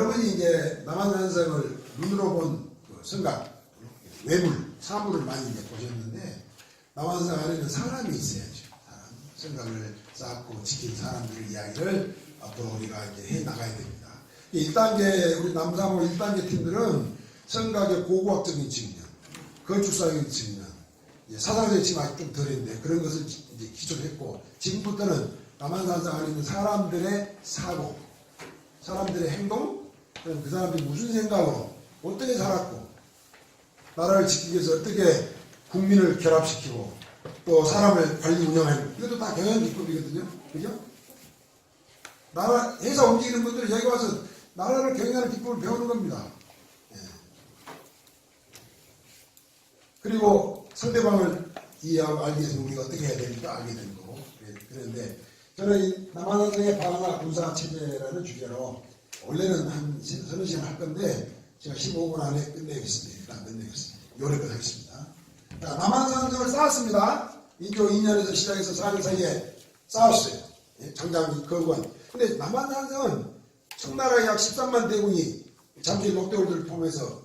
여러분이 이제 남한산성을 눈으로 본그 성각, 외물, 사물을 많이 이제 보셨는데, 남한산 안에는 사람이 있어야죠. 사람, 성각을 쌓고 지킨 사람들의 이야기를 앞으로 우리가 이제 해 나가야 됩니다. 1단계, 우리 남사모 1단계 팀들은 성각의 고고학적인 측면, 건축사적인 측면, 사상적인 측면이 좀 덜했는데 그런 것을 이제 기초로 했고, 지금부터는 남한산성 안에 있는 사람들의 사고, 사람들의 행동, 그 사람들이 무슨 생각으로 어떻게 살았고, 나라를 지키기 위해서 어떻게 국민을 결합시키고, 또 사람을 관리 운영하는, 이것도 다 경영기법이거든요. 그죠? 나라, 회사 움직이는 분들이 여기 와서 나라를 경영하는 기법을 배우는 겁니다. 예. 그리고 상대방을 이해하고 알기 위해서 우리가 어떻게 해야 되니까 알게 되는 거고. 그런데 저는 이 남한산성의 방화 군사체제라는 주제로 원래는 한 서너 시간 할 건데 제가 15분 안에 끝내겠습니다. 일단 끝내겠습니다. 요래껏 하겠습니다. 자, 남한산성을 쌓았습니다. 인조 2년에서 시작해서 4년 사이에 쌓았어요. 장장 거권. 근데 남한산성은 청나라의 약 13만 대군이 잠시 녹대골들을 통해서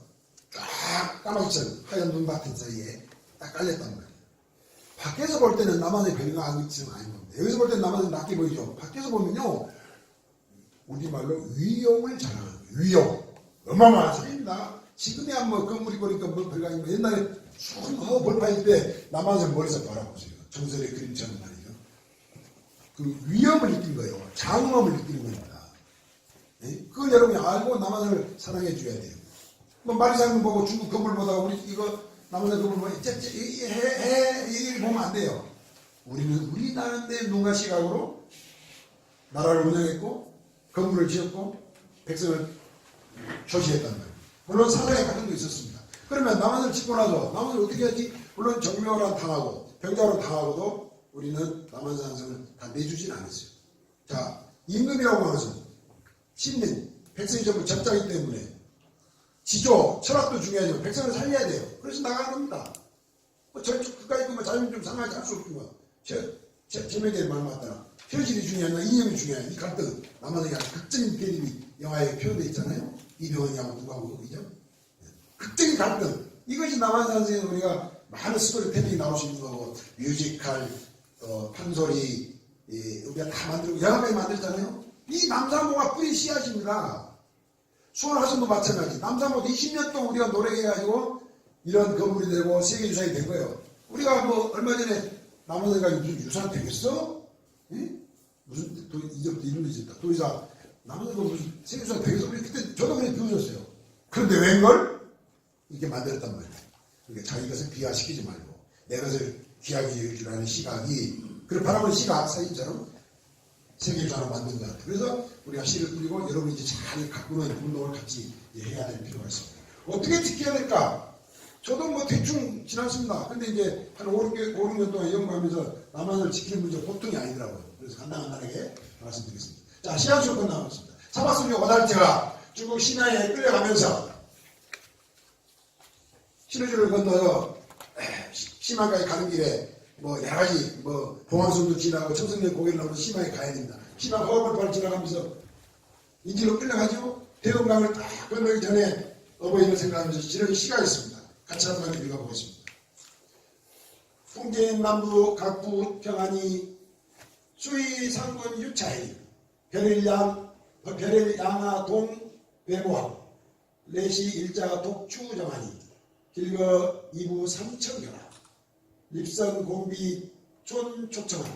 쫙 까마귀처럼 하얀 눈밭은 사이에 딱 깔렸단 말이에요. 밖에서 볼 때는 남한의 별거 아니지는 아닌 겁니다. 여기서 볼 때는 남한은 낮게 보이죠. 밖에서 보면요, 우리말로 위용을 자랑하는 거예요. 위용. 어마어마한 사입니다. 지금이야 뭐 건물이 보니까 뭐 별거 아니고 옛날에 쭉 벌판일 때 남한을 멀리서 바라보세요. 정설의 그림처럼 말이죠. 그 위험을 느낀 거예요. 장엄함을 느끼는 겁니다. 그걸 여러분이 알고 남한을 사랑해 줘야 돼요. 뭐 마리장군 보고 중국 건물 보다가 우리 이거 남한의 건물 보고 이 보면 안 돼요. 우리는 우리 나름대로 눈과 시각으로 나라를 운영했고 건물을 지었고 백성을 조시했단 말이에요. 물론 사상의 갈등도 있었습니다. 그러면 남한을 짓고 나서 남한을 어떻게 하지? 물론 정묘란 당하고 병자로 당하고도 우리는 남한산성을 다 내주진 않았어요. 자, 임금이라고 하는 것은 신민, 백성이 전부 적자이기 때문에 지조, 철학도 중요하지만 백성을 살려야 돼요. 그래서 나가는 겁니다. 뭐 저쪽 그까이 있고 뭐 자유는 좀 상하지 할 수 없지만 제명대의 말 맞다나 현실이 중요하냐 이념이 중요하냐 이 갈등 남한의 극적인 대립이 영화에 표현되어 있잖아요. 이병헌이하고 누구하고 그죠? 극적인 갈등 이것이 남한산성에 우리가 많은 스토리텔링이 나올 수 있는 거고 뮤지컬 판소리 우리가 다 만들고 영화까지 만들잖아요. 이 남사모가 뿌리 씨앗입니다. 수원화성도 마찬가지. 남사모 20년 동안 우리가 노력해가지고 이런 건물이 되고 세계유산이 된 거예요. 우리가 뭐 얼마 전에 남한산가 무슨 유산 되겠어? 예? 무슨 이제부터 이런 게 있었다. 도의사 남한산가 무슨 세계유산 되겠어? 우리 그때 저도 그냥 비웃었어요. 그런데 웬걸? 이렇게 만들었단 말이에요. 그러니까 자기 것을 비하시키지 말고 내 것을 귀하게 여길 줄 아는 시각이 그런 바라보는 시각 사진처럼 세계유산을 만든 것 같아요. 그래서 우리가 씨를 뿌리고 여러분이 이제 잘 가꾸는 운동을 같이 해야 될 필요가 있습니다. 어떻게 지켜야 될까? 저도 뭐 대충 지났습니다. 근데 이제 한 5, 6년 동안 연구하면서 남한을 지키는 문제가 보통이 아니더라고요. 그래서 간단하게 말씀드리겠습니다. 자, 시간 수업 끝나왔습니다. 사바스미 오달제가 중국 신화에 끌려가면서 신의주를 건너서 심한가에 가는 길에 뭐 여러 가지 뭐 봉황성도 지나고 청성리 고개를 넘어서 심한에 가야 됩니다. 심한 허벌판을 지나가면서 인질로 끌려가죠. 대동강을 딱 건너기 전에 어버이를 생각하면서 지르는 시가 있습니다. 같이 한번 읽어보겠습니다. 풍진 남부 각부 평안이 수위 상군 유차이 별일 양하 동 배모함 레시 일자 독추 정하니 길거 이부 삼천견하 립선 공비 촌 초청한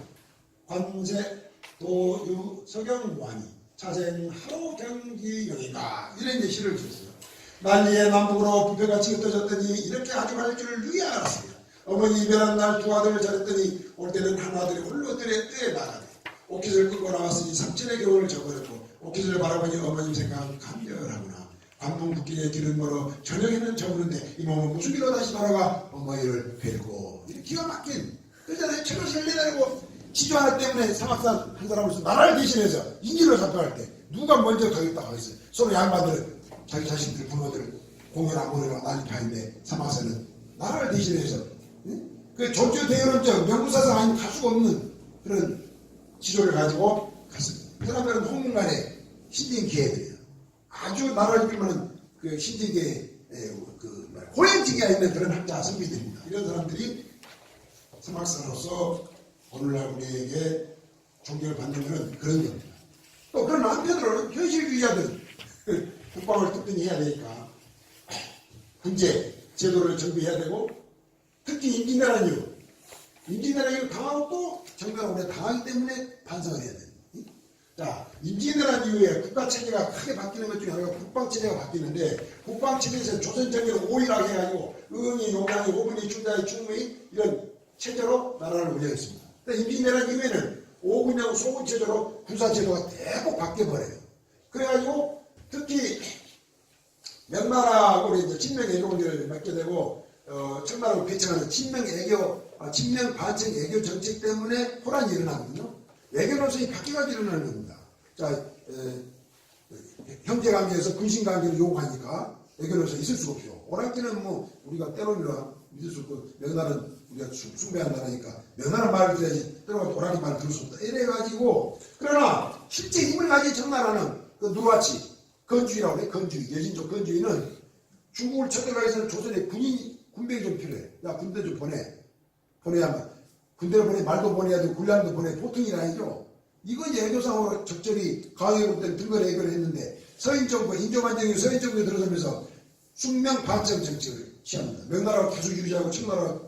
관세 도유 서경무하니 차생 하루 경기경인가 이런 이제 시를 지었어요. 난리의 남북으로 부패같이 흩어졌더니 이렇게 아주 갈 줄을 누이 알았습니다. 어머니 이별한 날 두 아들을 자랐더니 올 때는 한 아들이 홀로 뜰에 나가네. 옷깃을 끌고 나왔으니 삼천의 겨울을 저버렸고 옷깃을 바라보니 어머님 생각은 간절하구나. 관풍붓길에 길은 멀어 저녁에는 저무는데 이 몸은 무슨 길로 다시 돌아가 어머니를 뵈고 기가 막힌 그러잖아요. 철을 살리려고 지조 하나 때문에 사막산 한 사람으로서 나라를 대신해서 인질로 잡혀갈 때 누가 먼저 가겠다고 하겠어요. 서로 양반들 자기 자신들 부모들 공연 안 보내고 난리 파인데 사막산은 나라를 대신해서 그 존재 대연원적 명부사상 아니면 갈 수가 없는 그런 지조를 가지고 갔습니다. 그 사람들은 홍문간에 신진 기회들이에요. 아주 나라를 이끌면 그 신세계 고연지기가 있는 그런 학자 선비들입니다. 이런 사람들이 서막사로서 오늘날 우리에게 존경을 받는 것은 그런 겁니다. 또 그런 한편으로는 현실주의자들 국방을 튼튼히 해야 되니까 군제 제도를 정비해야 되고 특히 임진왜란 이후 임진왜란 이후 당하고 또 정부가 오래 당하기 때문에 반성을 해야 됩니다. 자, 임진왜란 이후에 국가체제가 크게 바뀌는 것 중에 하나가 국방체제가 바뀌는데 국방체제에서 조선정의를 오일하게 해가지고 의원이 용량이 5분의 중자의 충무의 이런 체제로 나라를 운영했습니다. 임진왜란 이후에는 5군형 소군체제로 군사제도가 대폭 바뀌어버려요. 그래가지고 특히 명나라하고 이제 친명애교를 맡게 되고 청나라로 배척하는 친명 반청 애교 정책 때문에 혼란이 일어나거든요. 외교노선이 바뀌어가지고 일어나는 겁니다. 자, 형제관계에서 군신관계를 요구하니까 외교노선이 있을 수가 없죠. 오랑캐는 뭐 우리가 때로는 믿을 수 없고 명나라는 우리가 숭배한 나라니까 명나라 말을 들어야지 때로는 오랑캐 말을 들을 수 없다. 이래가지고 그러나 실제 힘을 가진 청나라는 그 누르하치 건주의라고 그래. 건주의. 여진족 건주의는 중국을 쳐들어가기 위해서는 조선에 군병이 좀 필요해. 야 군대 좀 보내야만. 군대를 보내, 말도 보내야 되고 군량도 보내. 보통이 아니죠. 이건 외교상으로 적절히 강요국 때는 등거래 해결을 했는데 서인정부, 인조반정이 서인정부에 들어서면서 숙명 반청 정책을 취합니다. 명나라를 계속 유지하고 청나라를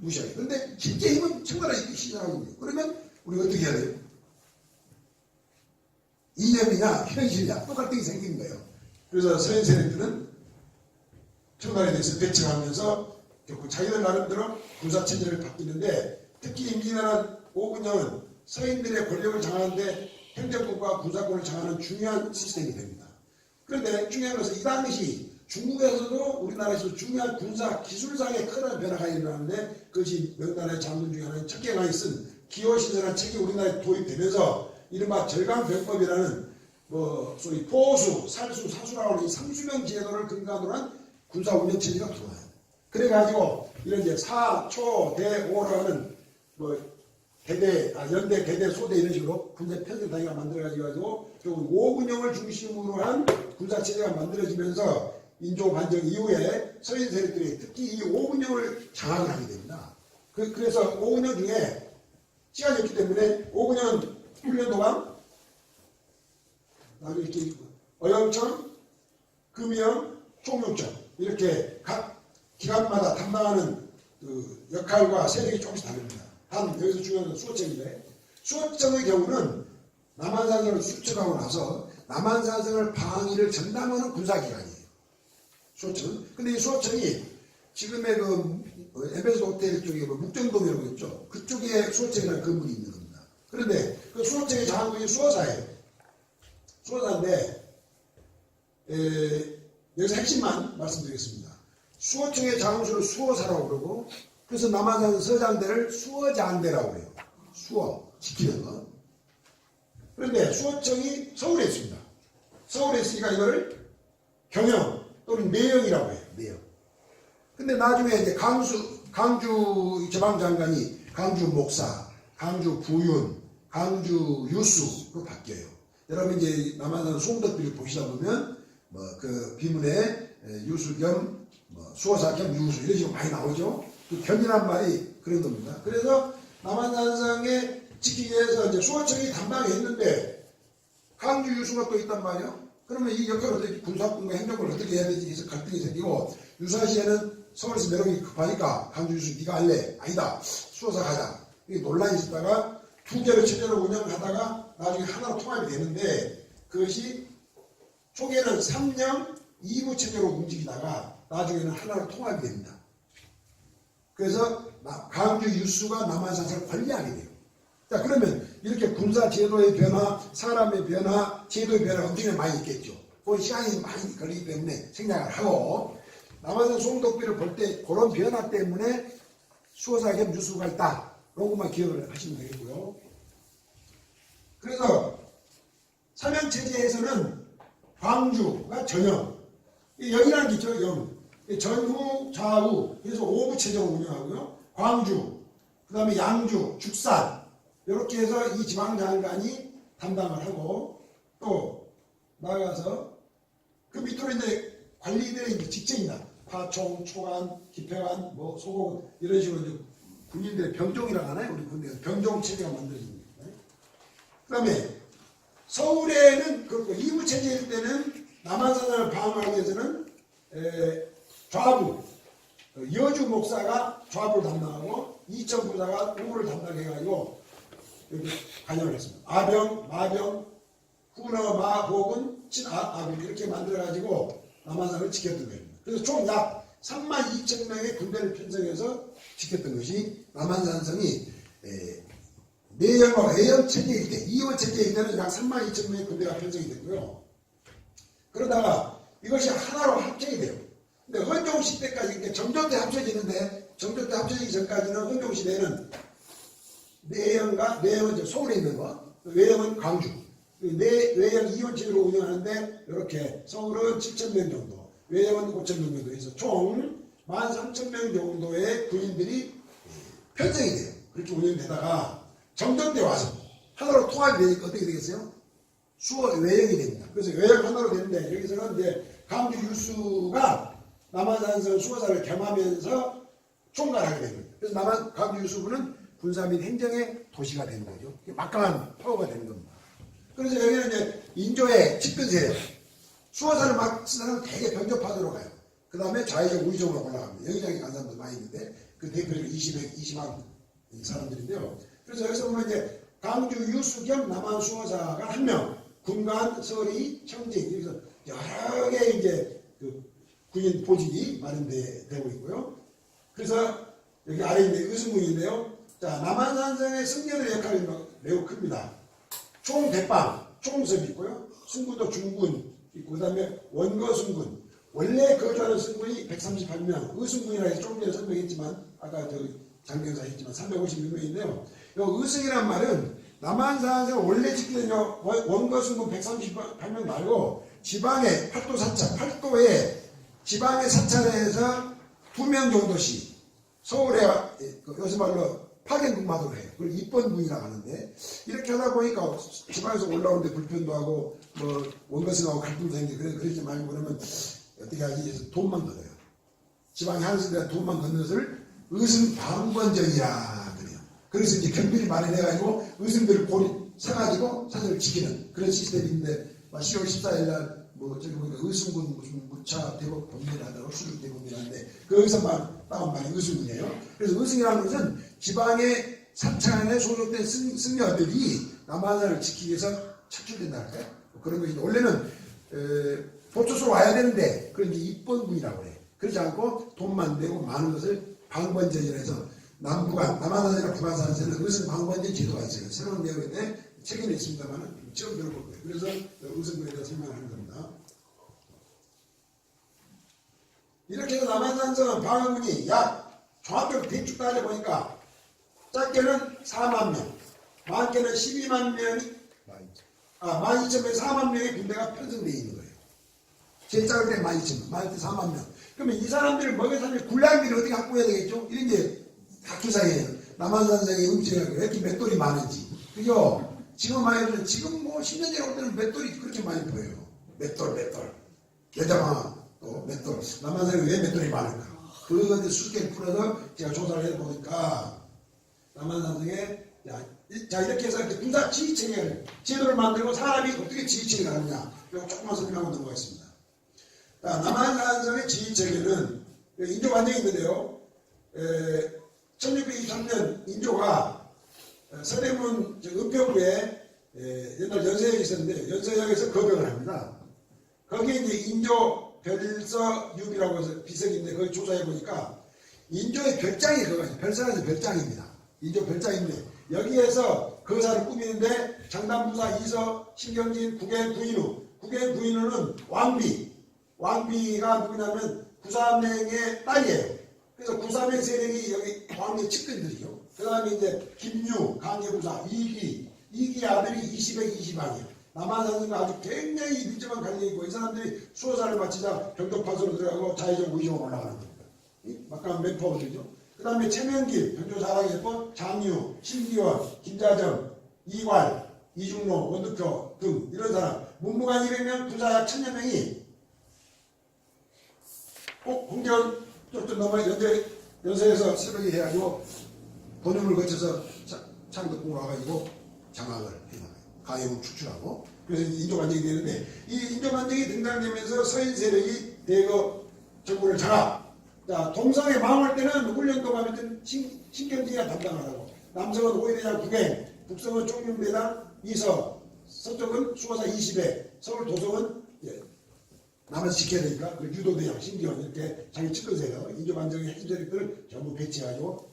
무시하게. 그런데 실제 힘은 청나라 이기 시작하는 거예요. 그러면 우리가 어떻게 해야 돼요? 이념이냐 현실이냐 똑같은 게 생긴 거예요. 그래서 서인 세력들은 청나라에 대해서 배척하면서 결국 자기들 나름대로 군사체제를 바뀌는데 특히 임진왜란 5군형은 서인들의 권력을 장하는데 행정권과 군사권을 장하는 중요한 시스템이 됩니다. 그런데 중요한 것은 이 당시 중국에서도 우리나라에서 중요한 군사 기술상의 큰 변화가 일어나는데 그것이 명나라의 장군 중에 하나인 척경왕이 쓴 기호신설한 책이 우리나라에 도입되면서 이른바 절강병법이라는 소위 포수, 살수, 사수라고 하는 이 3수명 제도를 근간으로 한 군사 운영체제가 들어와요. 그래가지고 이런 이제 사, 초, 대, 오라고 하는 연대, 대대, 소대 이런 식으로 군대 편성 단위가 만들어가지고 결국 5군형을 중심으로 한 군사체제가 만들어지면서 인조 반정 이후에 서인 세력들이 특히 이 5군형을 장악을 하게 됩니다. 그래서 5군형 중에 시간이 없기 때문에 5군형 훈련 도감, 이렇게 어영청, 금영, 총육청 이렇게 각 기관마다 담당하는 그 역할과 세력이 조금씩 다릅니다. 단 여기서 중요한 건 수호청인데 수호청의 경우는 남한산성을 수척하고 나서 남한산성을 방위를 전담하는 군사기관이에요. 수호청은. 근데 이 수호청이 지금의 엠베스 호텔 쪽에 묵정동이라고 있죠. 그쪽에 수호청이라는 건물이 있는 겁니다. 그런데 그 수호청의 장군이 수호사예요. 수호사인데 여기서 핵심만 말씀드리겠습니다. 수호청의 장수를 수호사라고 그러고 그래서 남한산 서장대를 수호장대라고 해요. 수호, 지키는 거. 그런데 수호청이 서울에 있습니다. 서울에 있으니까 이거를 경영 또는 내영이라고 해요. 내영. 근데 나중에 이제 강주 지방장관이 강주 목사, 강주 부윤, 강주 유수로 바뀌어요. 여러분 이제 남한산 송덕비를 보시다 보면 그 비문에 유수 겸 수호사 겸 유수 이런 식으로 많이 나오죠. 그 겸이란 말이 그런 겁니다. 그래서 남한산성에 지키기 위해서 이제 수호청이 담당했는데 강주 유수가 또 있단 말이에요. 그러면 이 역할을 어떻게 군사권과 행정권을 어떻게 해야 되지 해서 갈등이 생기고 유사시에는 서울에서 내려오기 급하니까 강주 유수 네가 할래? 아니다. 수호사 가자. 이게 논란이 있다가 두 개를 체제로 운영하다가 나중에 하나로 통합이 되는데 그것이 초기에는 3년 2부 체제로 움직이다가 나중에는 하나로 통합이 됩니다. 그래서 강주 유수가 남한산성을 관리하게 돼요. 자 그러면 이렇게 군사 제도의 변화, 사람의 변화, 제도의 변화가 엄청나게 많이 있겠죠. 그 시간이 많이 걸리기 때문에 생략을 하고 남한산 송덕비를 볼 때 그런 변화 때문에 수호사 겸 유수가 있다. 그런 것만 기억을 하시면 되겠고요. 그래서 삼형체제에서는 광주가 전형, 영이라는 게 있죠. 영. 전후, 좌우, 그래서 5부 체제로 운영하고요. 광주, 그 다음에 양주, 죽산 이렇게 해서 이 지방장관이 담당을 하고 또 나가서 그 밑으로 이제 관리들의 이제 직책이다. 파총, 초관, 기패관, 뭐 소공 이런 식으로 이제 군인들의 병종이라고 하나요? 우리 군대에서 병종 체제가 만들어집니다. 그다음에 서울에는 그렇고 이부 체제일 때는 남한산을 방어하기 위해서는 좌부 여주 목사가 좌부를 담당하고 이천 부사가 우부를 담당해가지고 이렇게 관여를 했습니다. 아병, 마병, 훈어, 마, 복은, 친, 아군 이렇게 만들어가지고 남한산을 지켰던 겁니다. 그래서 총 약 32,000명의 군대를 편성해서 지켰던 것이 남한산성이 내연과 외연 체제일 때, 이원 체제일 때는 약 32,000명의 군대가 편성이 됐고요. 그러다가 이것이 하나로 합쳐야 돼요. 근데 헌종시 때까지, 그러니까 정조 때 합쳐지는데, 정조 때 합쳐지기 전까지는 헌종시대는 내연은 서울에 있는 거, 외연은 광주. 외연 이원체제로 운영하는데 이렇게 서울은 7,000명 정도, 외연은 5,000명 정도 해서 총 13,000명 정도의 군인들이 편성이 돼요. 그렇게 운영되다가 정전 때 와서 하나로 통합이 되니까 어떻게 되겠어요? 외영이 됩니다. 그래서 외영 하나로 되는데 여기서는 이제 강주 유수가 남한산성 수호사를 겸하면서 총괄하게 됩니다. 그래서 강주 유수부는 군사 및 행정의 도시가 되는 거죠. 막강한 파워가 되는 겁니다. 그래서 여기는 이제 인조의 측근 세력, 수호사를 막 쓰는 되게 병접하도록 가요. 그 다음에 좌회전 우회전으로 올라갑니다. 여기저기 간 사람들 많이 있는데 그 대표적으로 20만 사람들인데요. 그래서 여기서 보면 이제 강주 유수 겸 남한 수호사가 한 명, 군관, 서리, 청진 여기서 여러 개의 이제 그 군인 보직이 마련되고 있고요. 그래서 여기 아래 있는 의승군인데요. 자, 남한산성의 승려들의 역할이 매우 큽니다. 총 대빵, 총섭이 있고요. 승군도 중군 있고, 그 다음에 원거승군. 원래 거주하는 승군이 138명, 의승군이라 해서 조금 전에 설명했지만, 아까 장경사 했지만 356명인데요. 이 의승이란 말은 남한산성 원래 지키는 원거승군 138명 말고 지방의 팔도 사찰, 팔도에 지방의 사찰에서 2명 정도씩 서울에 요새 말로 파견근무하도록 해요. 그걸 입번군이라고 하는데 이렇게 하다 보니까 지방에서 올라오는데 불편도 하고 뭐 원거승하고 갈등도 생기고 그러지 말고 그러면 어떻게 하지? 해서 돈만 걷어요. 지방에 한승대가 돈만 걷는 것을 의승방번전이라 그래요. 그래서 이제 경비를 마련해가지고 의승들을 고리 세가지고 사실을 지키는 그런 시스템인데 10월 14일 날 뭐 저기 보니까 의승군 무슨 무차 대법 법례를 하다가 수륙 대법례인데 거기서만 따온 말이 의승군이에요. 그래서 의승이라는 것은 지방의 사찰에 소속된 승려들이 남한산을 지키기 위해서 척출된다 할까요? 그런 것이 원래는 보초소로 와야 되는데 그런 게 입번군이라고 해요. 그렇지 않고 돈만 내고 많은 것을 방번전이라 해서 남한산이나 북한산에는 의승 방번전 제도가 있어요. 새로운 내용인데 책에는 있습니다만 처음 들어볼 거예요. 그래서 의승군에 대해서 설명하는 겁니다. 이렇게 해서 남한산성은 방어군이 약 종합적으로 대충 따져보니까 짧게는 4만 명, 많게는 12만 명이 12,000명, 4만 명의 군대가 편성되어 있는 거예요. 제일 작을 때 12,000명, 많을 때 4만 명. 그러면 이 사람들을 먹여 살릴 군량비를 어떻게 확보해야 되겠죠? 이런 게 다큐사이에요. 남한산성의 음식이 왜 이렇게 맷돌이 많은지. 그죠? 지금 말해도 지금 뭐 10년 전에 올 때는 맷돌이 그렇게 많이 보여요. 맷돌. 계좌방아 또 맷돌. 남한산성에 왜 맷돌이 많을까? 그것을 수수께끼 풀어서 제가 조사를 해보니까 남한산성에 자 이렇게 해서 이렇게 군사 지휘체계를 제도를 만들고 사람이 어떻게 지휘체계를 하느냐 이거 조금만 설명하고 넘어가겠습니다. 자, 남한산성의 지휘체계는 인조 관정이 있는데요. 1623년 인조가 서대문 은평구에 옛날 연서역이 있었는데 연서역에서 거병을 합니다. 거기에 이제 인조 별서 유비라고 해서 비석인데 거기 조사해 보니까 인조의 별장이 그거예요. 별서라서 별장입니다. 인조 별장인데 여기에서 거사를 꾸미는데 장담부사 이서, 신경진, 국외 부인우. 국외 부인우는 왕비가 누구냐면 구삼행의 딸이에요. 그래서 구삼행 세력이 여기 왕의 측근들이죠. 그 다음에 이제 김유, 강예부사, 이기 아들이 20의 20왕이에요. 남한산성과 아주 굉장히 밀접한 관련이 있고 이 사람들이 수호사를 마치자 병도파서로 들어가고 좌회전 우회전으로 올라가는 겁니다. 막강한 맨파워들이죠. 그 다음에 최명길, 병조사랑했고 장유, 신기원, 김자정, 이괄, 이중로, 원두표 등 이런 사람 문무관 200명, 부자 약 1000여 명이 꼭 홍대원 쪽도 넘어 연세에서 새벽에 해가지고 본음을 거쳐서 창덕궁 와가지고 장악을 해나가요. 가영을 축출하고. 그래서 인조반정이 되는데 이 인조반정이 등장되면서 서인 세력이 대거 정부를 장악. 자, 동성에 망할 때는 훈련도 가면 신경지가 담당하라고. 남성은 오히려 구경, 북성은 총림대당 이서, 서쪽은 수호사 20회, 서울 도성은 남아서 지켜야 되니까 그 유도대장, 신기원 이렇게 자기 측근세요. 인조반정의 핵심 세력들을 전부 배치해가지고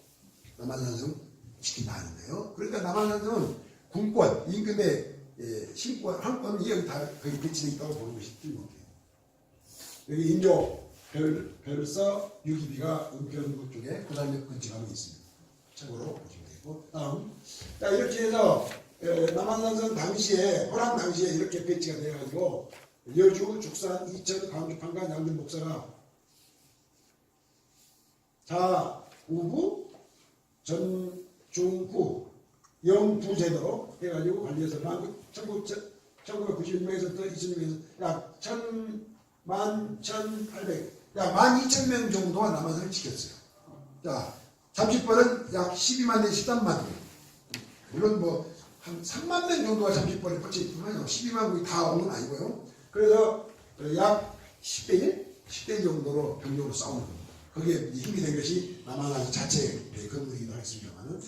남한산성 지킨다 하는데요. 그러니까 남한산성은 군권, 임금의 신권, 한권이 여기 다 거기 배치되어 있다고 보는 것이 틀림없어요. 여기 인조 별서 유기비가 은평구 쪽에 부산역 근처에 있습니다. 참고로 보시면 되고. 다음. 자, 이렇게 해서 남한산성 당시에, 호남 당시에 이렇게 배치가 되어가지고 여주, 죽산, 이천, 광주, 판관, 양등 목사가 자, 우부, 전, 중, 후, 영부 제도로 해가지고 관리해서 1991명에서부터 2000명에서 약 11,800, 약 12,000명 정도가 남한산을 지켰어요. 자, 잠식벌은 약 12만 내 13만 명. 물론 뭐 한 3만 명 정도가 잠식벌에 뻗쳐 있지만 12만 명이 다 온 건 아니고요. 그래서 약 10대 1? 10대 1 정도로 병력으로 싸우는 겁니다. 거기에 힘이 된 것이 남한산 자체의 건물이기도 하겠습니다만은.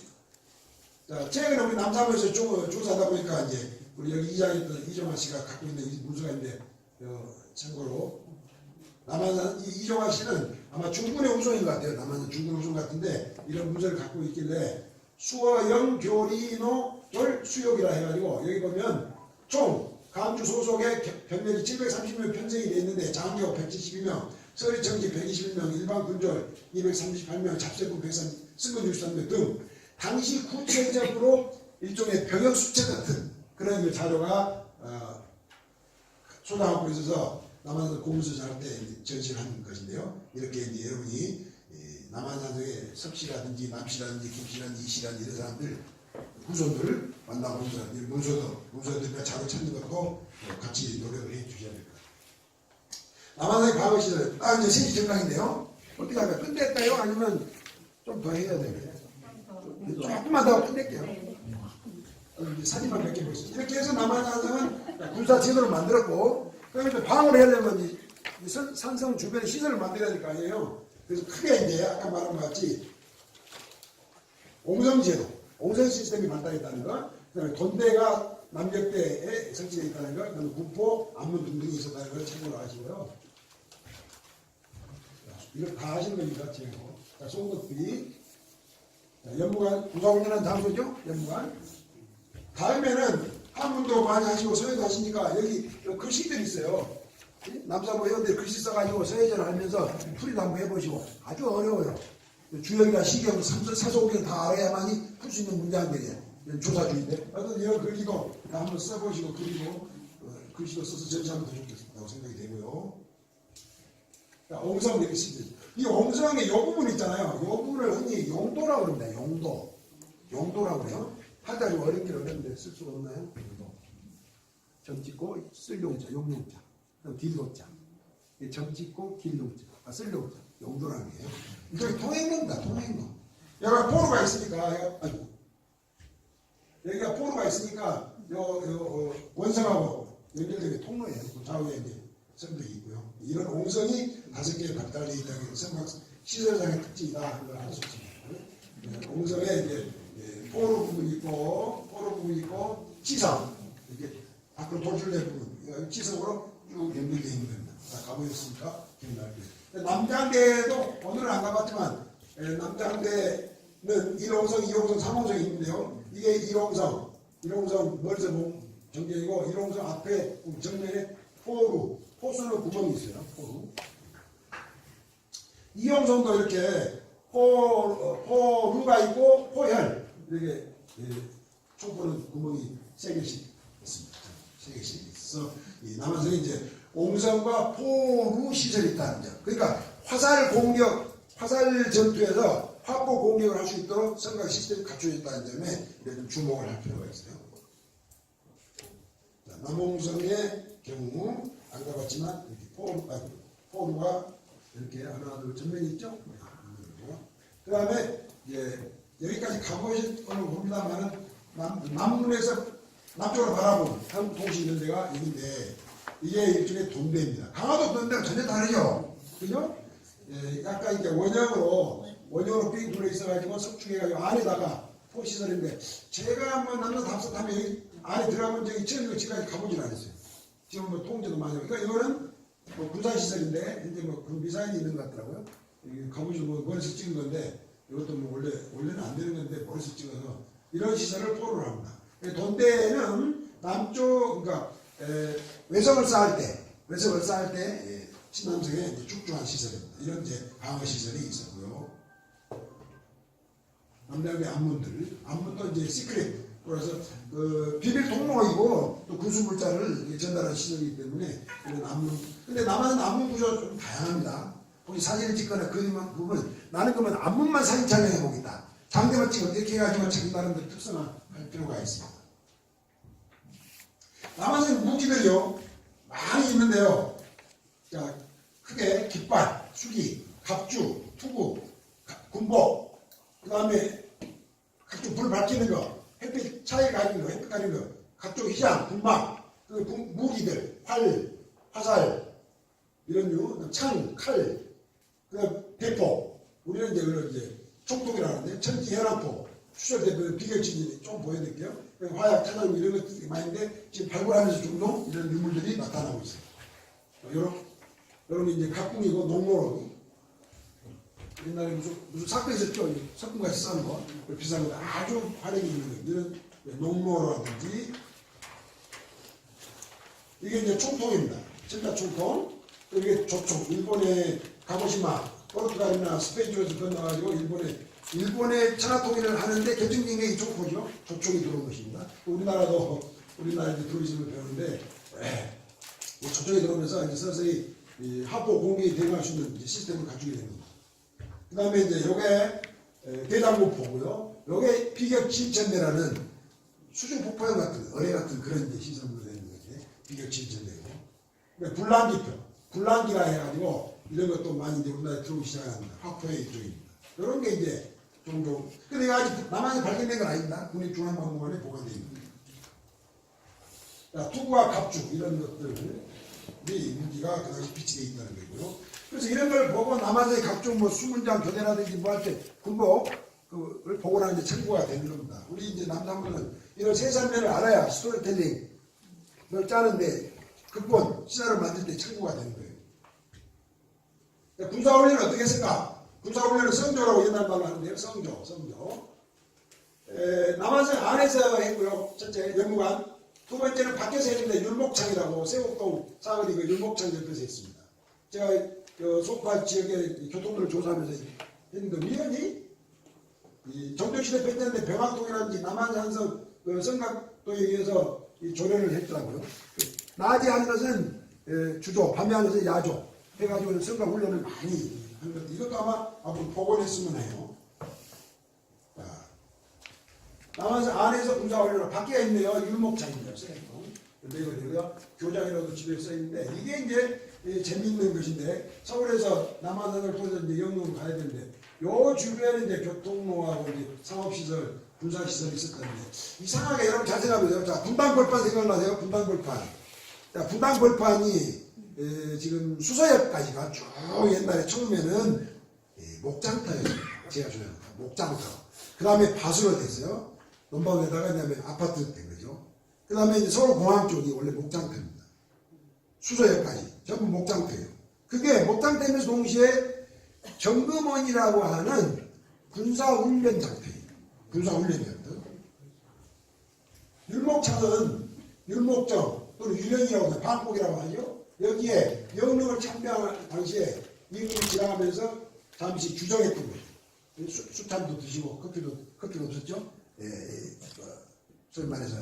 자, 최근에 우리 남사부에서 조사하다 보니까 이제 우리 여기 이장했던 이종환 씨가 갖고 있는 이 문서가 있는데, 참고로 남한산 이종환 씨는 아마 중군의 후손인 것 같아요. 남한산 중군 후손 같은데 이런 문서를 갖고 있길래 수어영 교리노 졸 수욕이라 해가지고 여기 보면 총 감주 소속의 병력이 730명 편성이 되어 있는데 장교 172명, 서리청지 121명, 일반 군졸 238명, 잡세군 103, 승근 63명 등 당시 구체적으로 일종의 병역 수채 같은 그런 자료가 소장하고 있어서 남한산 공문서 할 때 전시한 것인데요. 이렇게 이제 여러분이 남한산성의 석씨라든지 남씨라든지 김씨라든지 이씨라든지 이런 사람들 후손들을 만나보면서 문서들 자료 찾는 것도 같이 노력을 해 주셔야 될 것 같아요. 남한산의 과거 시절, 이제 세시 정강인데요. 어떻게 할까요? 끝낼까요? 아니면 좀 더 해야 되나요? 조금만 더 끝낼게요. 사진만 몇 개 보겠습니다. 이렇게 해서 남한산성은 군사 제도를 만들었고, 그러면 방어를 하려면 산성 주변에 시설을 만들어야 될 거 아니에요. 그래서 크게 이제 아까 말한 것 같이 옹성제도, 옹성 시스템이 발달했다는 거, 그다음에 돈대가 남격대에 설치되어 있다는 거, 그다음에 군포, 안문 등등이 있었다는 걸 참고로 하시고요. 이걸 다 하시는 겁니다. 제가. 자, 송덕비. 연무관, 군사훈련한 장소죠? 연무관. 다음에는 한문도 많이 하시고 서예도 하시니까 여기 글씨들이 있어요. 남사부 회원들이 글씨 써가지고 서예전을 하면서 풀이도 한번 해보시고 아주 어려워요. 주역이나 시경, 사소오경 다 알아야만이 풀 수 있는 문장들이에요. 조사주의인데 어떤 이런 글귀도 한번 써보시고 그리고 글씨도 써서 전시하면 더 좋겠다고 생각이 되고요. 옹성 이렇게 쓰죠. 이 옹성의 요 부분 있잖아요. 요 부분을 흔히 용도라고 그럽니다. 용도라고 그래요. 하다 좀 어렵긴 어렵는데 쓸 수가 없나요? 용도. 점 찍고 쓸 용자, 용용자. 그다음 딜용자. 점 찍고 길용자. 쓸 용자. 용도라는 게. 이게 통행로입니다. 통행로. 여기가 포로가 있으니까 여기가 포로가 있으니까 원성하고 연결되는 통로예요. 그 좌우에 이제 성벽이 있고요. 이런 옹성이 5개의 발달되어 있다는 성곽 시설상의 특징이다 하는 걸 알 수 있습니다. 옹성에 이제 포로 부분이 있고 지성 이렇게 밖으로 돌출된 부분 지성으로 쭉 연결되어 있는 겁니다. 자, 가보셨습니까? 기억나고요. 남장대도 오늘은 안 가봤지만 남장대는 1홍성, 2홍성, 3홍성이 있는데요. 이게 1홍성 멀리서 보면 정경이고 1홍성 앞에 정면에 포수는 구멍이 있어요. 포수. 2홍성도 이렇게 포루가 있고 포혈 이렇게 촉포는 구멍이 3개씩 있습니다. 3개씩 있어. 이 남한성에 이제 옹성과 포루 시설이 있다는 점. 그러니까 화살 전투에서 화포 공격을 할 수 있도록 성곽 시스템이 갖춰져 있다는 점에 좀 주목을 할 필요가 있어요. 남홍성의 경우 안 가봤지만 이렇게 포루가 이렇게 하나 둘 전면이 있죠. 그 다음에 여기까지 가보실 걸로 봅니다만은 남문에서 남쪽으로 바라본 한국 도시 있는 데가 여기인데 이게 일종의 돈대입니다. 강화도 돈대랑 전혀 다르죠. 그죠? 약간 이제 원형으로 삥 둘러 있어가지고 석축해가지고 안에다가 포시설인데 제가 한번 남녀 답사하면 여기 안에 들어가본 적이 처음이고 지금까지 가보진 않았어요. 지금 뭐 통제도 많이 하고. 그러니까 이거는 뭐 군사시설인데 현재 뭐 그 미사일이 있는 것 같더라고요. 가보시고 뭐 머리에서 찍은 건데 이것도 뭐 원래는 안 되는 건데 머리에서 찍어서 이런 시설을 포로를 합니다. 돈대는 남쪽 그러니까 외성을 쌓을 때 신남성에 축조한 시설입니다. 이런 이제 방어 시설이 있었고요. 남대문의 안문도 이제 시크릿, 그래서 비밀 통로이고 또 군수물자를 전달하는 시설이기 때문에 이런 안문. 근데 남한은 안문 구조가 좀 다양합니다. 혹시 사진을 찍거나 그림만 보면 나는 그러면 안문만 사진 촬영해 보겠다. 장대만 찍어 이렇게 해가지고 자기 나름대로 특성화할 필요가 있습니다. 남한은 무기들이요 많이 있는데요. 자, 크게 깃발, 수기, 갑주, 투구, 군복, 그 다음에 각종 불 밝히는 거, 햇빛 차에 가리는 거, 햇빛 가리는 거, 각종 휘장, 군막, 그 무기들, 활, 화살, 이런 류, 창, 칼, 그 대포, 우리는 이제 총통이라고 하는데 천지혈압포, 추적대 비결치기 좀 보여드릴게요. 화약, 탄환 이런 것들이 많이 있는데 지금 발굴하면서 종종 이런 유물들이 나타나고 있어요. 여러분 이제 각궁이고 농로로 옛날에 무슨 사건 있었죠? 석궁같이 싸는 거 비싼 거 아주 활용이 있는 거 이런 농로라든지 이게 이제 총통입니다. 진짜 총통. 이게 조총. 일본에 가고시마, 포르투갈이나 스페인 쪽에서 건너가지고 일본의 천하통일을 하는데 결정적인 게 이 조총이죠. 조총이 들어온 것입니다. 우리나라도 이제 들어있음을 배우는데 이 조총이 들어오면서 이제 서서히 이 하포 공격이 대응할 수 있는 시스템을 갖추게 됩니다. 그 다음에 이제 요게 대장고포고요. 요게 비격진천대라는 수중 폭포형 같은 어뢰 같은 그런 이제 시설물로 되는 거지. 비격진천대고. 불란기라 해가지고 이런 것도 많이 이제 우리나라에 들어오기 시작합니다. 하포의 일종입니다. 이런 게 이제 종종. 근데 이거 아직 남한에 발견된 건 아닙니다. 국립중앙박물관에 보관되어 있습니다. 자, 투구와 갑주 이런 것들이 무기가 그 당시 비치되어 있다는 거고요. 그래서 이런 걸 보고 남한의 각종 뭐 수문장 교대라든지 뭐 할 때 군복을 보고 나면 이제 참고가 되는 겁니다. 우리 이제 남자분들은 이런 세상면을 알아야 스토리텔링을 짜는데 극본, 시나를 만들 때 참고가 되는 거예요. 군사훈련은 어떻게 했을까? 군사훈련은 성조라고 옛날 말로 하는데요. 성조. 남한성 안에서 했고요. 첫째, 영무관. 두 번째는 밖에서 했는데 율목창이라고 세곡동 사거리 그 율목창 옆에서 했습니다. 제가 그 소파 지역의 교통도를 조사하면서 했는데 우연히 정조시대 뺐는데 병학동이라든지 남한산성 그 성각도에 의해서 이 조련을 했더라고요. 낮에 하는 것은 주조, 밤에 하는 것은 야조 해가지고 성각 훈련을 많이 하는 것. 이것도 아마 앞으로 복원했으면 해요. 남한산 안에서 군사훈련을 밖에 있네요. 율목창입니다. 이거 교장이라도 집에 써 있는데 이게 이제 재미있는 것인데 서울에서 남한산을 통해서 이제 영동으로 가야 되는데 요 주변에 이제 교통로하고 이제 상업시설, 군사시설이 있었다는데 이상하게 여러분 잘 생각해보세요. 자, 분당벌판 생각나세요? 분당벌판. 자, 분당벌판이 지금 수서역까지가 쭉 옛날에 처음에는 목장터였습니다. 제가 조용합니다. 목장터. 그 다음에 밭으로 됐어요. 논방에다가 그다음에 아파트 된 거죠. 그 다음에 이제 서울공항 쪽이 원래 목장터입니다. 수서역까지 전부 목장터예요. 그게 목장터면서 동시에 정금원이라고 하는 군사훈련 장터예요. 군사훈련 장터. 율목창은 율목정 또는 유령이라고 해서 방콕이라고 하죠. 여기에 영릉을 참배할 당시에 임금이 지나가면서 잠시 주정했던 거예요. 술탄도 드시고 커피도 없었죠. 소위 말해서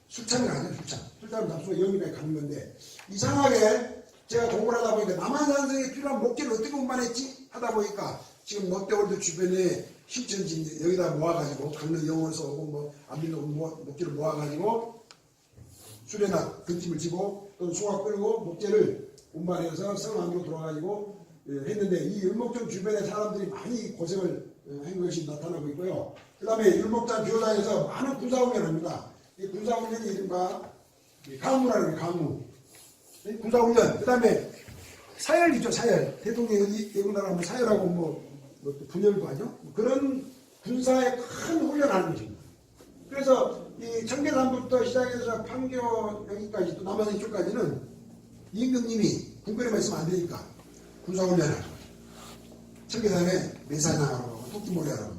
술창이 아니에요. 술창을 잡수고 영입에 가는 건데 이상하게 제가 공부를 하다 보니까 남한산성에 필요한 목재를 어떻게 운반했지 하다 보니까 지금 롯데월드 주변에 신천지 여기다 모아가지고 강릉 영원서 오고 뭐 안빌로 목재를 모아가지고 수레나 등짐을 지고 또는 소가 끌고 목재를 운반해서 성 안으로 들어가지고 했는데 이 율목정 주변에 사람들이 많이 고생을 한 것이 나타나고 있고요. 그 다음에 율목장 교장에서 많은 군사훈련을 합니다. 이 군사훈련이 이른바 강무라는 강무. 군사훈련. 그 다음에 사열이죠, 사열. 대통령이 외국 나라면 사열하고 뭐 분열도 하죠. 그런 군사의 큰 훈련을 하는 것입니다. 그래서 이 청계산부터 시작해서 판교 여기까지 또 남한 이쪽까지는 임금님이 군거리만 있으면 안 되니까 군사훈련을 하죠. 청계산에 매사냥하러 가고 토끼몰이 하러 가고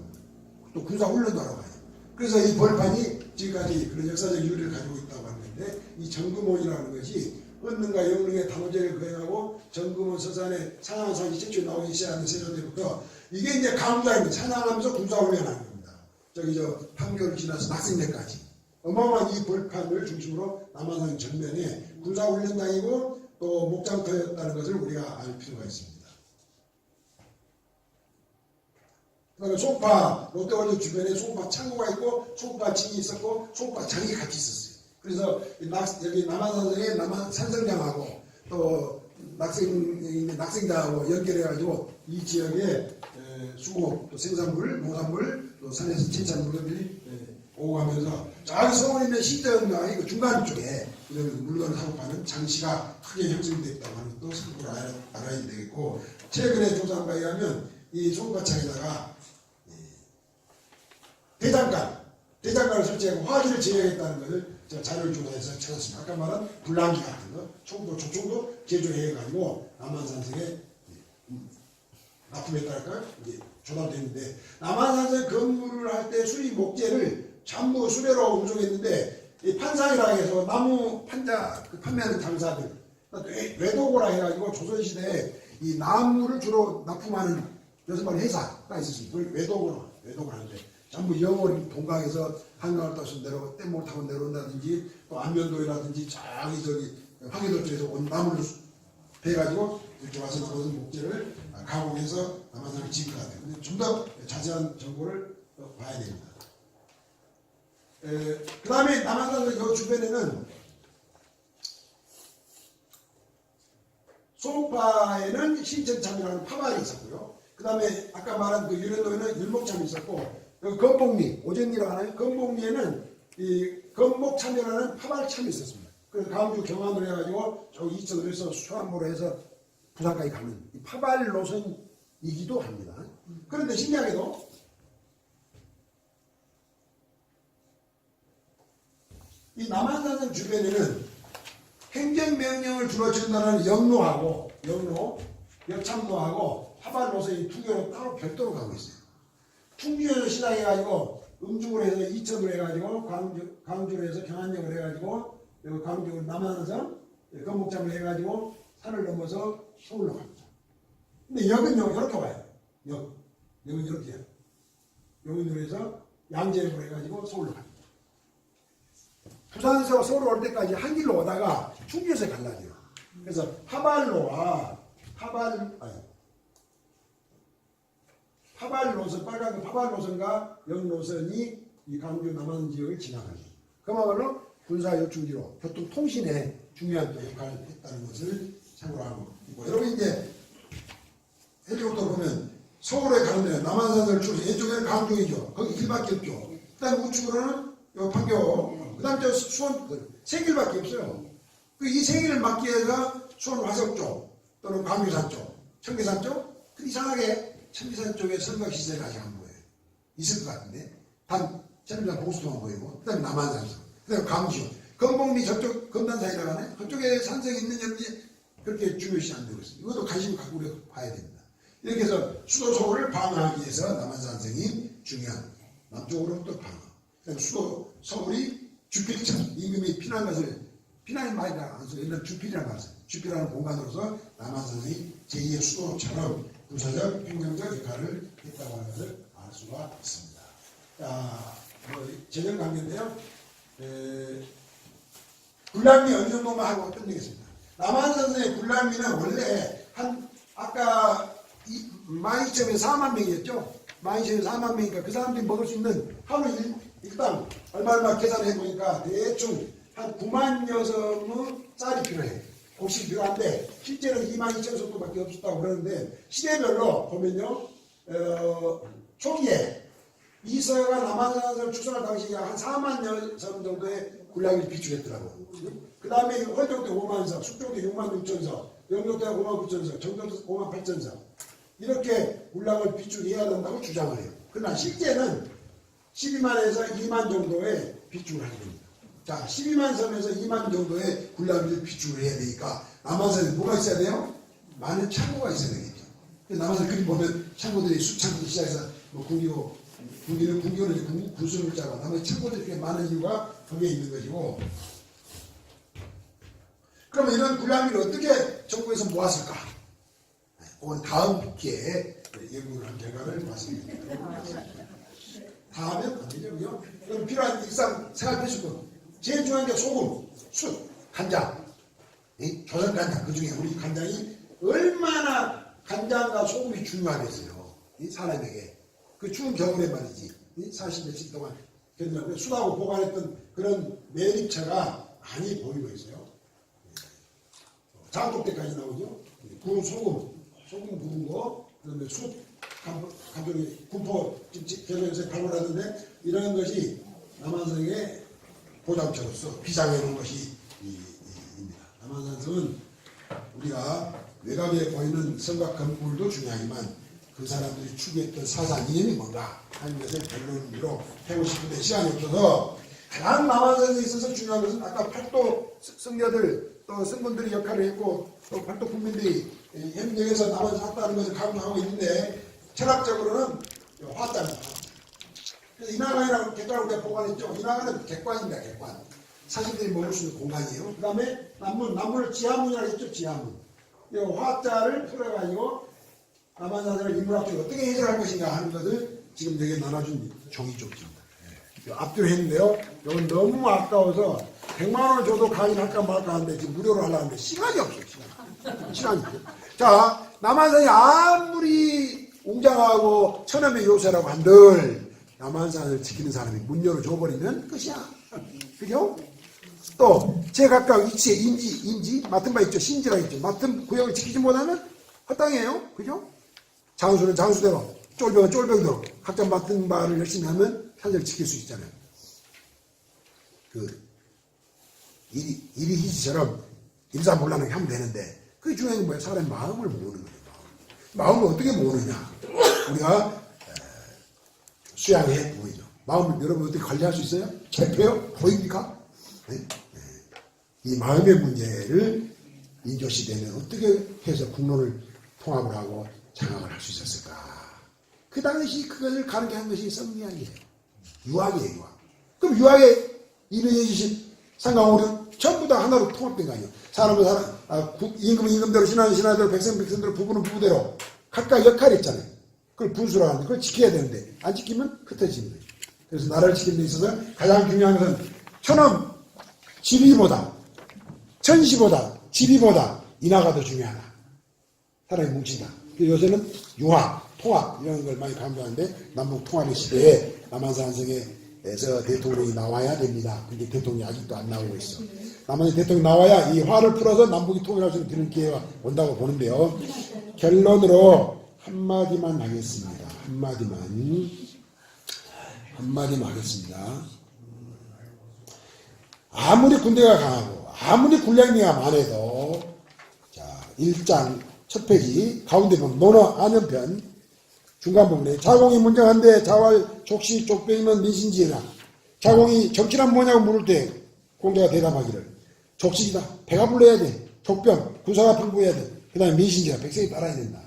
또 군사훈련도 하러 가요. 그래서 이 벌판이 지금까지 그런 역사적 이유를 가지고 있다고 하는데 이 정금원이라는 것이 은능과 영능의 단오제를 거행하고 정금원 서산에 찬양상이 최초에 나오기 시작하는 세조때부터 이게 이제 강좌입니다. 찬양하면서 군사훈련하는 겁니다. 저기 판교를 지나서 낙생대까지 어마어마한 이 벌판을 중심으로 남한산 전면에 군사훈련장이고 또 목장터였다는 것을 우리가 알 필요가 있습니다. 그 다음에 소파, 롯데월드 주변에 소파 창고가 있고 소파 층이 있었고 소파 장이 같이 있었어요. 그래서 여기 남한산성에 남한 산성장하고 또 낙생장하고 연결해가지고 이 지역에 수고, 또 생산물, 농산물, 또 산에서 채취한 물건들이 오고 가면서 저기 서울에 있는 시장의 그 중간 쪽에 이런 물건을 사고 파는 장시가 크게 형성되어 있다고 하는 것도 참고로 알아야 되겠고 최근에 조사한 바에 의하면 이 소파창에다가 대장간을 설치하고 화기를 제어했다는 것을 제가 자료를 조사해서 찾았습니다. 아까 말한 불랑기 같은 거, 총도, 조총도 제조해가지고 남한산성에 납품했달까요? 이제 조달됐는데 남한산성 건물을 할 때 수리 목재를 전부 수레로 운송했는데 이 판상이라 해서 나무 판자 그 판매하는 장사들 외도고라 해가지고 조선시대에 이 나무를 주로 납품하는 여섯 마리 회사가 있었습니다. 그걸 외도고라 하는데 전부 영월 동강에서 한강을 따서 내려가 뗏목을 타고 내려온다든지 또 안면도라든지 저기 황해도 쪽에서 온 나무를 배가지고 이렇게 와서 나오는 목재를 가공해서 남한산을 지은 것 같아요. 근데 좀 더 자세한 정보를 봐야 됩니다. 그 다음에 남한산 요 주변에는 소파에는 신천참이라는 파발이 있었고요. 그 다음에 아까 말한 그 유련도에는 율목참이 있었고 건복리, 오전리라고 하나요? 건복리에는 이 건복참이라는 파발참이 있었습니다. 그래서 강주 경안으로 해가지고 저기 이천으로 해서 수안보로 해서 부산까지 가는 이 파발 노선이기도 합니다. 그런데 신기하게도 이 남한산성 주변에는 행정명령을 주로 전달하는 역로하고 역참로하고 파발 노선이 두 개로 따로 별도로 가고 있어요. 충주에서 시작해가지고 음중으로 해서 이천으로 해가지고 광주로 해서 경안역으로 해가지고 광주 남한산 건목장으로 해가지고 산을 넘어서 서울로 갑니다. 근데 역은요 이렇게 와요. 역은 이렇게 해요. 역으로 해서 양재로 해가지고 서울로 갑니다. 부산에서 서울 올 때까지 한 길로 오다가 충주에서 갈라져요. 그래서 파발로와 파발 노선, 빨간 파발 노선과 역 노선이 이 강주 남한 지역을 지나가죠. 그야말로 군사 요충지로 교통 통신에 중요한 또 역할을 했다는 것을 참고하고 있고 여러분 이제 해적도 보면 서울에 가는 데는 남한산을 줄여서 이쪽에는 강중이죠. 거기 길밖에 없죠. 그 다음 우측으로는 판교, 그 다음 저 수원 세 길밖에 없어요. 이 세 길을 막기 위해서 수원 화석 쪽 또는 광주산 쪽, 청계산 쪽 이상하게 청계산 쪽에 선박시설이 아직 안 보여요. 있을 것 같은데 단 천리산 봉수통만 보이고 그 다음에 남한산성 그 다음에 광주 건복리 저쪽 검단산이라고 하네 그쪽에 산성이 있는지 없는지 그렇게 중요시 안 되고 있습니다. 이것도 관심 갖고 우리가 봐야 됩니다. 이렇게 해서 수도 서울을 방어하기 위해서 남한산성이 중요한 남쪽으로 또 방어 그다음에 수도 서울이 주필천 임금이 피난이 많이 나가서 옛날 주필이라는 말씀 주필이라는 공간으로서 남한산성이 제2의 수도처럼 군사적, 행정적 역할을 했다고 하는 것을 알 수가 있습니다. 자, 재정 관계인데요. 군란미 어느 정도만 하고 끝내겠습니다. 남한산성의 군란미는 원래 아까 12,000에서 4만 명이었죠. 12,000에서 4만 명이니까 그 사람들이 먹을 수 있는 하루 일당 얼마 계산해 보니까 대충 한 9만 여성의 쌀이 필요해. 곡식이 필요한데 실제는 2만 2천 정도밖에 없었다고 그러는데 시대별로 보면요. 초기에 이서가 남한산을 축성할 당시에 한 4만 여성 정도의 군량을 비축했더라고요. 그 다음에 활동때 5만 석, 숙종때 6만 6천 석, 영종때 5만 9천 석, 정종때 5만 8천 석 이렇게 군량을 비축해야 된다고 주장을 해요. 그러나 실제는 12만에서 2만 정도의 비축을 하게 됩니다. 자, 12만 섬에서 2만 정도의 군량을 비축을 해야 되니까 남한산에 뭐가 있어야 돼요? 많은 창고가 있어야 되겠죠. 남한산 그림 보면 창고들이 수창고 시작해서 뭐 군기는 구슬을 짜고 나머지 창고들이 꽤 많은 이유가 거기에 있는 것이고 그러면 이런 군량을 어떻게 정부에서 모았을까? 오늘 다음 기회에 연구를 한 결과를 말씀드리겠습니다. 다 하면 안 되죠, 그죠? 그럼 필요한 일상 생활 필수품. 제일 중요한 게 소금, 숯, 간장. 조선 간장. 그 중에 우리 간장이 얼마나 간장과 소금이 중요하겠어요. 이 사람에게. 그 추운 겨울에 말이지. 40 며칠 동안 견디고 숯하고 보관했던 그런 매립차가 많이 보이고 있어요. 장독 때까지 나오죠. 구운 소금 구운 거, 그다음에 숯, 감정이 군포 개조해서 발굴하는데 이런 것이 남한성의 보장처로서 비상해 놓은 것이 입니다. 남한산성은 우리가 외곽에 보이는 성곽 건물도 중요하지만 그 사람들이 추구했던 사상 이념이 뭔가 하는 것을 결론으로 해보고 싶은데 시간이 없어서 가장 남한산성에 있어서 중요한 것은 아까 팔도 성녀들 또 성군들이 역할을 했고 또 팔도 국민들이 협력해서 남한산 샀다는 것을 강조하고 있는데 철학적으로는 화자입니다. 그래서 인하관이라고 객관을 우리가 보관했죠. 인하관은 객관입니다. 객관. 사신들이 먹을 수 있는 공간이에요. 그 다음에 남문을 지하문이라고 했죠. 지하문. 이 화자를 풀어가지고 남한산을 인문학적으로 어떻게 해결할 것인가 하는 것을 지금 여기에 나눠준 종이 쪽지입니다. 앞뒤로 했는데요. 이건 너무 아까워서 100만 원을 줘도 강의할까 말까 하는데 지금 무료로 하려고 하는데 시간이 없어요. 시간이 없어요. 자, 남한산이 아무리 웅장하고 천연의 요새라고 한들 남한산을 지키는 사람이 문 열어줘버리면 끝이야. 그죠? 또 제각각 위치에 인지 맡은 바 있죠. 신지가 있죠. 맡은 구역을 지키지 못하면 헛당해요. 그죠? 장수는 장수대로 쫄병은 쫄병대로 각자 맡은 바를 열심히 하면 산을 지킬 수 있잖아요. 그 이리 희지처럼 일사불란하게 하면 되는데 그게 중요한 게 뭐예요? 사람의 마음을 모으는 거예요. 마음을 어떻게 모으느냐? 우리가 수양해 보이죠. 마음을 여러분 어떻게 관리할 수 있어요? 개표요? 보입니까? 네? 네. 이 마음의 문제를 인조시대는 어떻게 해서 국론을 통합을 하고 장악을 할 수 있었을까? 그 당시 그것을 가르게 한 것이 성리학이에요. 유학이에요. 유학. 그럼 유학에 이르해 주신 상강호는 전부 다 하나로 통합된 거 아니에요. 사람은 임금은 임금대로, 신하는 신하대로, 백성은 백성대로, 부부는 부부대로 각각 역할이 있잖아요. 그걸 분수로 하는데 그걸 지켜야 되는데 안 지키면 흩어지는 거예요. 그래서 나라를 지키는 데 있어서 가장 중요한 것은 천엄, 지리보다, 천시보다, 지리보다 인하가 더 중요하다. 사람이 뭉친다. 요새는 융합, 통합 이런 걸 많이 강조하는데 남북 통합의 시대에 남한산성에서 대통령이 나와야 됩니다. 근데 대통령이 아직도 안 나오고 있어. 남한의 대통령이 나와야 이 화를 풀어서 남북이 통일할 수 있는 기회가 온다고 보는데요. 결론으로 한마디만 하겠습니다. 한마디만 하겠습니다. 아무리 군대가 강하고 아무리 군량미가 많아도 자 1장 첫 페이지 가운데 보면 논어 안연편 중간 부분에 자공이 문정한데 자활 족시 족병이면 민신지혜라. 자공이 정치란 뭐냐고 물을 때 공자가 대답하기를 족식이다. 배가 불러야 돼. 족병 군사가 풍부해야 돼. 그 다음에 민신지혜라. 백성이 따라야 된다.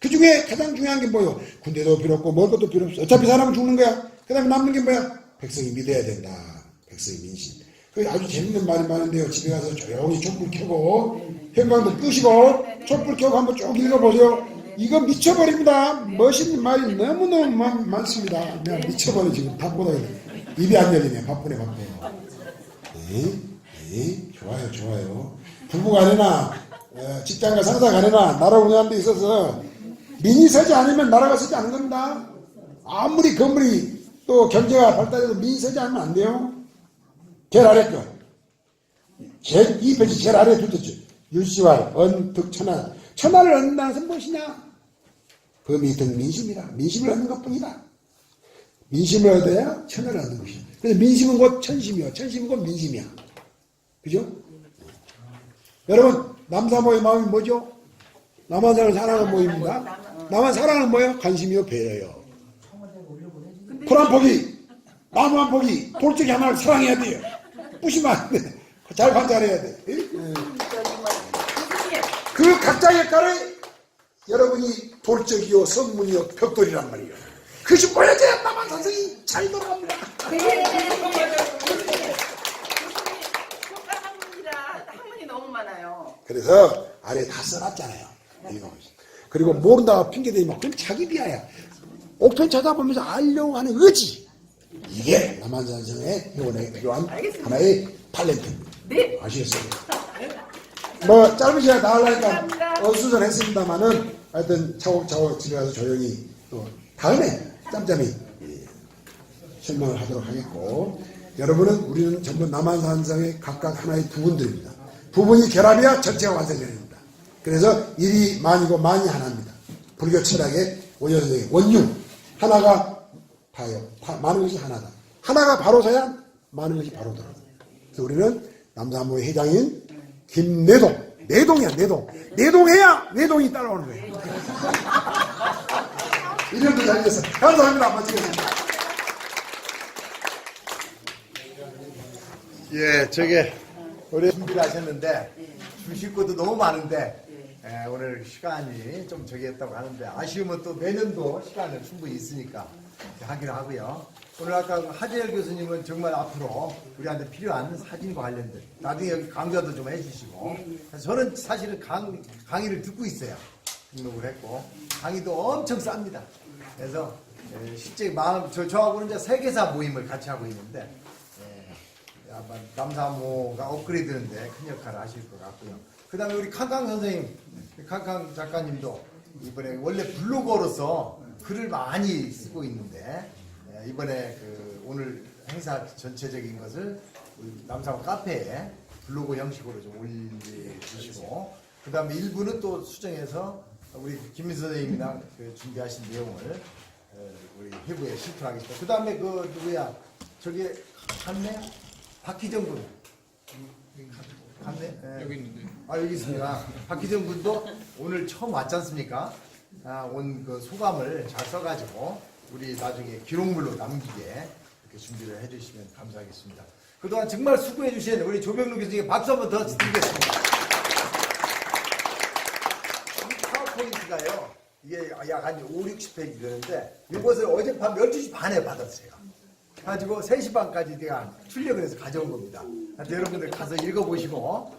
그 중에 가장 중요한 게 뭐예요? 군대도 필요 없고 먹을 것도 필요 없어. 어차피 사람은 죽는 거야. 그 다음에 남는 게 뭐야? 백성이 믿어야 된다. 백성이 민신. 그 아주 재밌는 말이 많은데요. 집에 가서 조용히 촛불 켜고 현관도 끄시고 촛불 켜고 한번 쭉 읽어보세요. 이거 미쳐버립니다. 멋있는 말이 너무너무 많습니다. 그냥 미쳐버려 지금 바쁘다. 입이 안 열리네. 바쁘네. 네, 좋아요. 부부 간에나 직장과 상사 간에나 나라 운영하는 데 있어서 민이 서지 않으면 나라가 서지 않는 겁니다. 아무리 건물이 또 경제가 발달해도 민이 서지 않으면 안 돼요. 제일 아래 거. 제일 이 페이지 제일 아래에 두었죠. 유시왈 언득천하. 천하를 얻는다는 것은 무엇이냐? 범이 등 민심이라. 민심을 얻는 것뿐이다. 민심을 얻어야 천하를 얻는 것이야. 그래서 민심은 곧 천심이요. 천심은 곧 민심이야. 그죠? 여러분, 남사모의 마음이 뭐죠? 남한사를 사랑하는 모임입니다. 남한 사랑은 뭐예요? 관심이요, 배려요. 풀 한 포기, 나무 한 포기, 돌적이 하나를 사랑해야 돼요. 부시면 안 돼. 잘 관찰해야 돼. 그 각자의 역할을 여러분이 돌적이요, 성문이요, 벽돌이란 말이에요. 그것이 보여져야 남한 선생이 잘 돌아갑니다. 학문이 너무 많아요. 그래서 아래 다 써놨잖아요. 그리고 모른다고 핑계대면 그건 자기 비하야. 옥편 찾아보면서 알려고 하는 의지. 이게 남한선생의 이번에 필요한 하나의 탤런트입니다. 네. 아시겠어요? 뭐 짧은 시간 다 하려니까 어수선했습니다만은 하여튼 차곡차곡 집에 가서 조용히 또 다음에 짬짬이 설명을 하도록 하겠고, 여러분은 우리는 전부 남한산성의 각각 하나의 부분들입니다. 부분이 결합이야 전체가 완성됩니다. 그래서 일이 만이고 만이 하나입니다. 불교 철학의 원효선생의 원유 하나가 다요. 많은 것이 하나다. 하나가 바로 서야 많은 것이 바로 돌아다. 그래서 우리는 남사모의 회장인 김내동, 내동이야 내동. 내동해야 내동이 따라오는 거예요. 이름도 잘 됐어. 감사합니다. 마치겠습니다. 예, 저게 우리 준비를 하셨는데 주실 것도 너무 많은데 오늘 시간이 좀 저기했다고 하는데 아쉬우면 또 내년도 시간은 충분히 있으니까 하기로 하고요. 오늘 아까 하재열 교수님은 정말 앞으로 우리한테 필요한 사진과 관련된 나중에 여기 강좌도 좀 해주시고, 저는 사실은 강의를 듣고 있어요. 등록을 했고 강의도 엄청 쌉니다. 그래서 실제 마음 저하고는 이제 세계사 모임을 같이 하고 있는데 아마 남사모가 업그레이드하는데 큰 역할을 하실 것 같고요. 그 다음에 우리 캉캉 선생님, 캉캉 작가님도 이번에 원래 블로거로서 글을 많이 쓰고 있는데 이번에 그 오늘 행사 전체적인 것을 남사모 카페에 블로그 형식으로 좀 올려주시고, 그 다음에 일부는 또 수정해서 우리 김민 선생님이랑 그 준비하신 내용을 우리 회부에 실토하겠습니다. 그 다음에 그 누구야? 저기 갔네? 박희정 군. 갔네? 여기 있는데. 아, 여기 있습니다. 박희정 군도 오늘 처음 왔지 않습니까? 온 그 소감을 잘 써가지고 우리 나중에 기록물로 남기게 이렇게 준비를 해주시면 감사하겠습니다. 그동안 정말 수고해주신 우리 조병루 교수님께 박수 한번 더 드리겠습니다. 이 파워포인트가요, 이게 약 한 5, 60페이지 되는데 이것을 어젯밤 12시 반에 받았어요. 가지고 3시 반까지 내가 출력을 해서 가져온 겁니다. 여러분들 가서 읽어보시고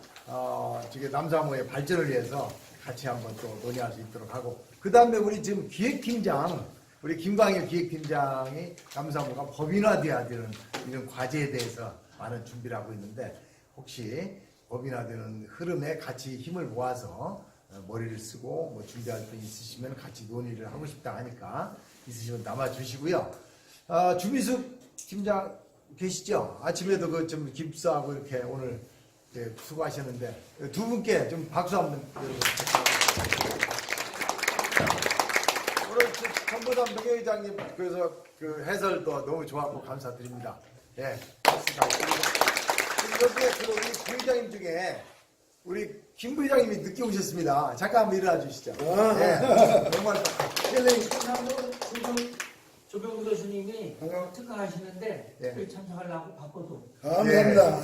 저게 남사모의 발전을 위해서 같이 한번 또 논의할 수 있도록 하고, 그 다음에 우리 지금 기획팀장, 우리 김광일 기획팀장이 남사모가 법인화돼야 되는 이런 과제에 대해서 많은 준비를 하고 있는데, 혹시 법인화되는 흐름에 같이 힘을 모아서 머리를 쓰고 뭐 준비할 때 있으시면 같이 논의를 하고 싶다 하니까 있으시면 남아주시고요. 주미숙 팀장 계시죠? 아침에도 그 좀 깁스하고 이렇게 오늘 수고하셨는데 두 분께 좀 박수 한번 오늘 전보단 명예회장님 그래서 그 해설도 너무 좋았고 감사드립니다. 예, 박수가. 여기에 그 우리 부회장님 중에 우리 김 부회장님이 늦게 오셨습니다. 잠깐 한번 일어나 주시죠. 예, 정말 조병우 교수님이 특강하시는데 그 참석하려고 바꿔도 감사합니다.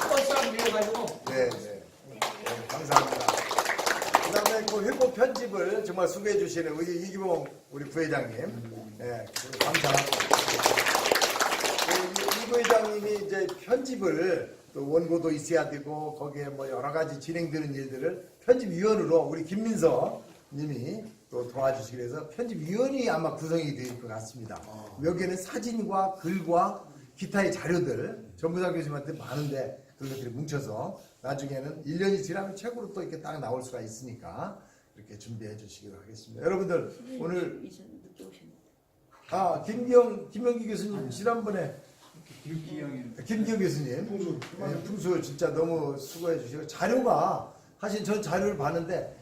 버스 안 빌려가지고 네, 감사합니다. 그 다음에 그 회고 편집을 정말 수고해 주시는 우리 이기봉 우리 부회장님, 감사하고. 이 부회장님이 이제 편집을 또 원고도 있어야 되고 거기에 뭐 여러 가지 진행되는 일들을 편집위원으로 우리 김민서 님이 또 도와주시기 위해서 편집위원이 아마 구성이 될 것 같습니다. 여기에는 사진과 글과 기타의 자료들 전부장 교수님한테 많은데 그런 것들이 뭉쳐서 나중에는 1년이 지나면 책으로 또 이렇게 딱 나올 수가 있으니까 이렇게 준비해 주시기로 하겠습니다. 여러분들 오늘 김명기 교수님 지난번에 김기영 교수님. 풍수. 풍수 진짜 너무 수고해 주시고 자료가 사실 전 자료를 봤는데